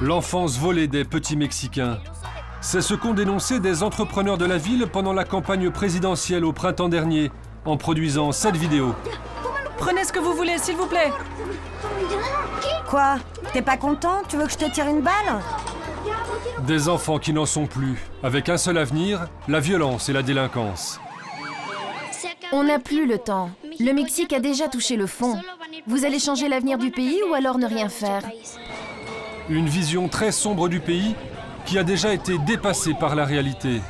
L'enfance volée des petits Mexicains. C'est ce qu'ont dénoncé des entrepreneurs de la ville pendant la campagne présidentielle au printemps dernier, en produisant cette vidéo. Prenez ce que vous voulez, s'il vous plaît. Quoi? T'es pas content? Tu veux que je te tire une balle? Des enfants qui n'en sont plus, avec un seul avenir, la violence et la délinquance. On n'a plus le temps. Le Mexique a déjà touché le fond. Vous allez changer l'avenir du pays ou alors ne rien faire? Une vision très sombre du pays qui a déjà été dépassée par la réalité.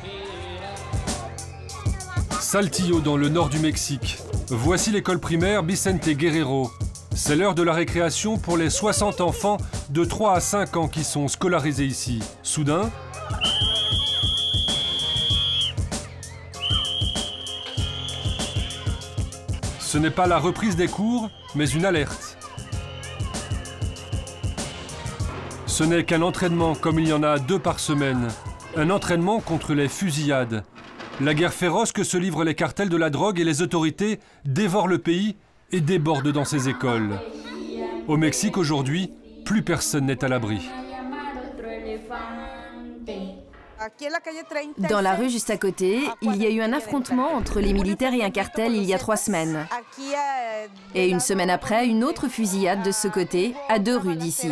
Saltillo dans le nord du Mexique. Voici l'école primaire Vicente Guerrero. C'est l'heure de la récréation pour les 60 enfants de 3 à 5 ans qui sont scolarisés ici. Soudain, ce n'est pas la reprise des cours, mais une alerte. Ce n'est qu'un entraînement comme il y en a 2 par semaine. Un entraînement contre les fusillades. La guerre féroce que se livrent les cartels de la drogue et les autorités dévorent le pays et débordent dans ces écoles. Au Mexique aujourd'hui, plus personne n'est à l'abri. Dans la rue juste à côté, il y a eu un affrontement entre les militaires et un cartel il y a 3 semaines. Et une semaine après, une autre fusillade de ce côté, à 2 rues d'ici.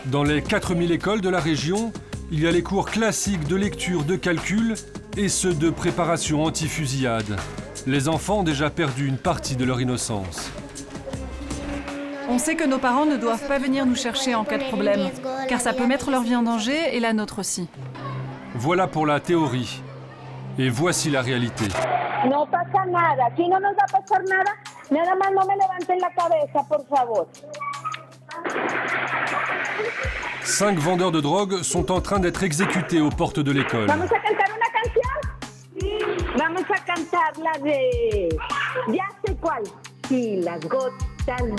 Dans les 4000 écoles de la région, il y a les cours classiques de lecture, de calcul et ceux de préparation anti-fusillade. Les enfants ont déjà perdu une partie de leur innocence. On sait que nos parents ne doivent pas venir nous chercher en cas de problème, car ça peut mettre leur vie en danger et la nôtre aussi. Voilà pour la théorie. Et voici la réalité. No pasa nada. Aquí no nos va a pasar nada. Nada más no me levanten la cabeza, por favor. 5 vendeurs de drogue sont en train d'être exécutés aux portes de l'école. Vamos a cantar una canción. Vamos a cantar la de... Ya sé cuál. Si las gotas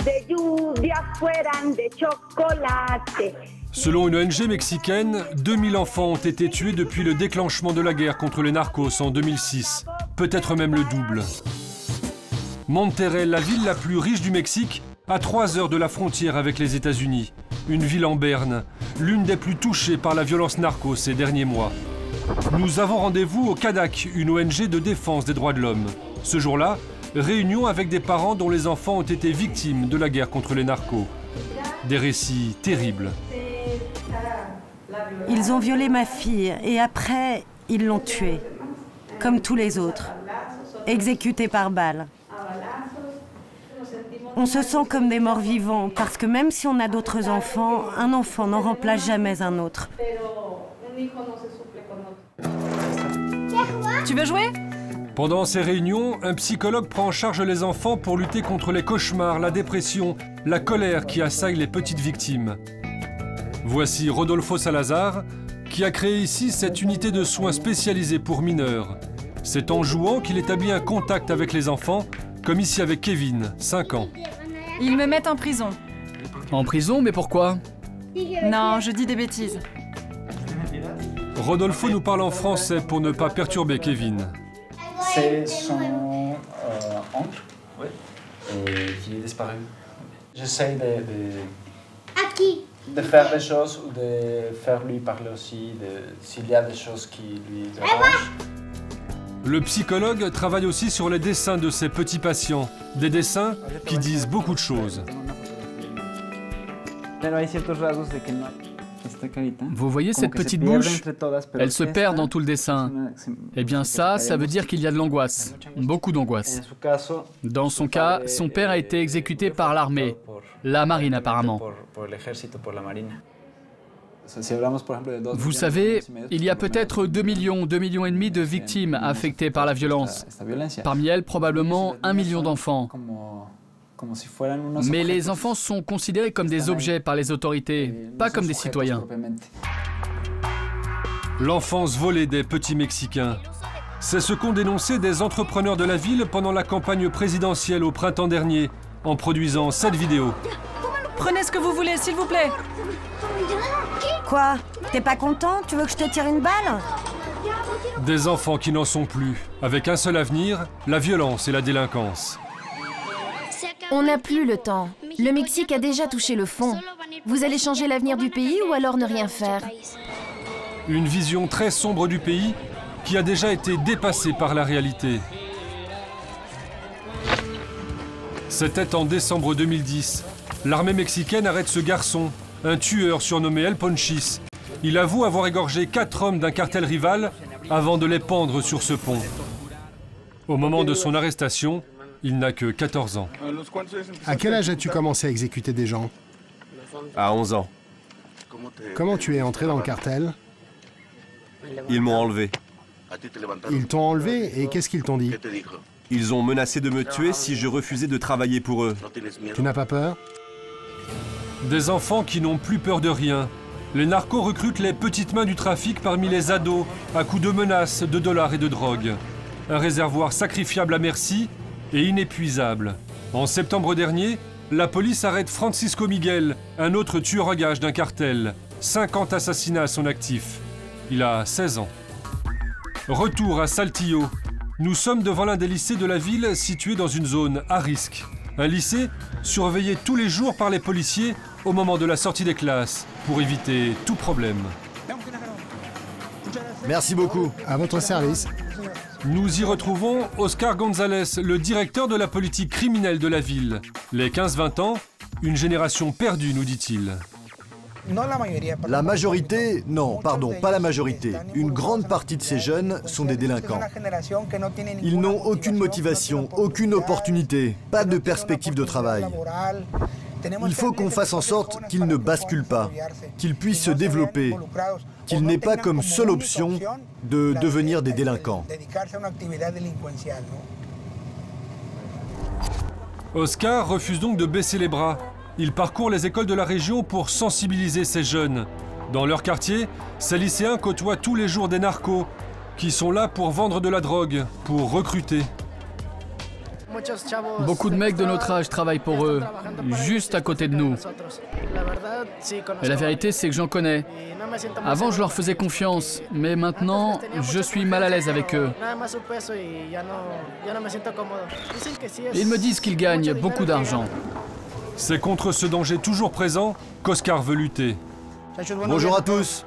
de lluvia fueran de chocolate. Selon une ONG mexicaine, 2000 enfants ont été tués depuis le déclenchement de la guerre contre les narcos en 2006. Peut-être même le double. Monterrey, la ville la plus riche du Mexique, à 3 heures de la frontière avec les États-Unis. Une ville en berne, l'une des plus touchées par la violence narco ces derniers mois. Nous avons rendez-vous au CADAC, une ONG de défense des droits de l'homme. Ce jour-là, réunion avec des parents dont les enfants ont été victimes de la guerre contre les narcos. Des récits terribles. Ils ont violé ma fille et après, ils l'ont tuée. Comme tous les autres. Exécutés par balle. On se sent comme des morts vivants parce que même si on a d'autres enfants, un enfant n'en remplace jamais un autre. Tu veux jouer? Pendant ces réunions, un psychologue prend en charge les enfants pour lutter contre les cauchemars, la dépression, la colère qui assaillent les petites victimes. Voici Rodolfo Salazar, qui a créé ici cette unité de soins spécialisée pour mineurs. C'est en jouant qu'il établit un contact avec les enfants, comme ici avec Kevin, 5 ans. Ils me mettent en prison. En prison, mais pourquoi? Non, je dis des bêtises. Rodolfo nous parle en français pour ne pas perturber Kevin. C'est son oncle, oui, et qui est disparu. J'essaie de faire des choses ou de faire lui parler aussi s'il y a des choses qui lui dérangent. Le psychologue travaille aussi sur les dessins de ses petits patients. Des dessins qui disent beaucoup de choses. Vous voyez cette petite bouche? Elle se perd dans tout le dessin. Eh bien ça veut dire qu'il y a de l'angoisse. Beaucoup d'angoisse. Dans son cas, son père a été exécuté par l'armée. La marine apparemment. Vous savez, il y a peut-être 2 millions et demi de victimes affectées par la violence. Parmi elles, probablement 1 million d'enfants. Mais les enfants sont considérés comme des objets par les autorités, pas comme des citoyens. L'enfance volée des petits Mexicains. C'est ce qu'ont dénoncé des entrepreneurs de la ville pendant la campagne présidentielle au printemps dernier, en produisant cette vidéo. Prenez ce que vous voulez, s'il vous plaît. Quoi? T'es pas content? Tu veux que je te tire une balle? Des enfants qui n'en sont plus, avec un seul avenir, la violence et la délinquance. On n'a plus le temps. Le Mexique a déjà touché le fond. Vous allez changer l'avenir du pays ou alors ne rien faire? Une vision très sombre du pays qui a déjà été dépassée par la réalité. C'était en décembre 2010. L'armée mexicaine arrête ce garçon, un tueur surnommé El Ponchis. Il avoue avoir égorgé 4 hommes d'un cartel rival avant de les pendre sur ce pont. Au moment de son arrestation, il n'a que 14 ans. À quel âge as-tu commencé à exécuter des gens? À 11 ans. Comment tu es entré dans le cartel? Ils m'ont enlevé. Ils t'ont enlevé et qu'est-ce qu'ils t'ont dit? Ils ont menacé de me tuer si je refusais de travailler pour eux. Tu n'as pas peur? Des enfants qui n'ont plus peur de rien. Les narcos recrutent les petites mains du trafic parmi les ados à coups de menaces, de dollars et de drogue. Un réservoir sacrifiable à merci et inépuisable. En septembre dernier, la police arrête Francisco Miguel, un autre tueur à gages d'un cartel. 50 assassinats à son actif. Il a 16 ans. Retour à Saltillo. Nous sommes devant l'un des lycées de la ville situé dans une zone à risque. Un lycée surveillé tous les jours par les policiers au moment de la sortie des classes pour éviter tout problème. Merci beaucoup. À votre service. Nous y retrouvons Oscar González, le directeur de la politique criminelle de la ville. Les 15-20 ans, une génération perdue, nous dit-il. La majorité, non, pardon, pas la majorité. Une grande partie de ces jeunes sont des délinquants. Ils n'ont aucune motivation, aucune opportunité, pas de perspective de travail. Il faut qu'on fasse en sorte qu'ils ne basculent pas, qu'ils puissent se développer, qu'ils n'aient pas comme seule option de devenir des délinquants. Oscar refuse donc de baisser les bras. Il parcourt les écoles de la région pour sensibiliser ces jeunes. Dans leur quartier, ces lycéens côtoient tous les jours des narcos qui sont là pour vendre de la drogue, pour recruter. Beaucoup de mecs de notre âge travaillent pour eux, juste à côté de nous. Et la vérité, c'est que j'en connais. Avant, je leur faisais confiance, mais maintenant, je suis mal à l'aise avec eux. Et ils me disent qu'ils gagnent beaucoup d'argent. C'est contre ce danger toujours présent qu'Oscar veut lutter. Bonjour à tous.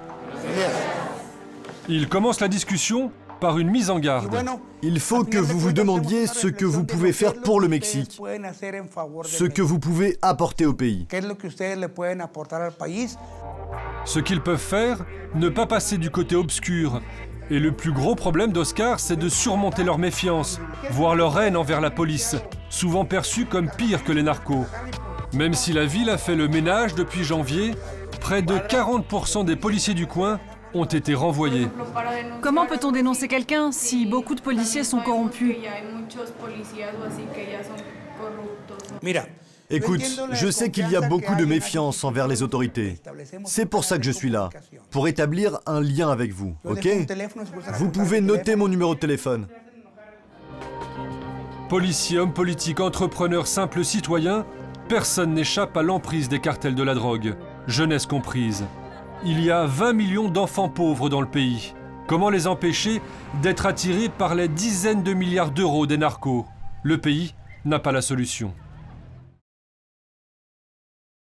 Il commence la discussion par une mise en garde. Il faut que vous vous demandiez ce que vous pouvez faire pour le Mexique, ce que vous pouvez apporter au pays. Ce qu'ils peuvent faire, ne pas passer du côté obscur. Et le plus gros problème d'Oscar, c'est de surmonter leur méfiance, voire leur haine envers la police, souvent perçue comme pire que les narcos. Même si la ville a fait le ménage depuis janvier, près de 40% des policiers du coin ont été renvoyés. Comment peut-on dénoncer quelqu'un si beaucoup de policiers sont corrompus? Écoute, je sais qu'il y a beaucoup de méfiance envers les autorités. C'est pour ça que je suis là, pour établir un lien avec vous, ok? Vous pouvez noter mon numéro de téléphone. Policiers, hommes politiques, entrepreneurs, simples citoyens, personne n'échappe à l'emprise des cartels de la drogue, jeunesse comprise. Il y a 20 millions d'enfants pauvres dans le pays. Comment les empêcher d'être attirés par les dizaines de milliards d'euros des narcos? Le pays n'a pas la solution.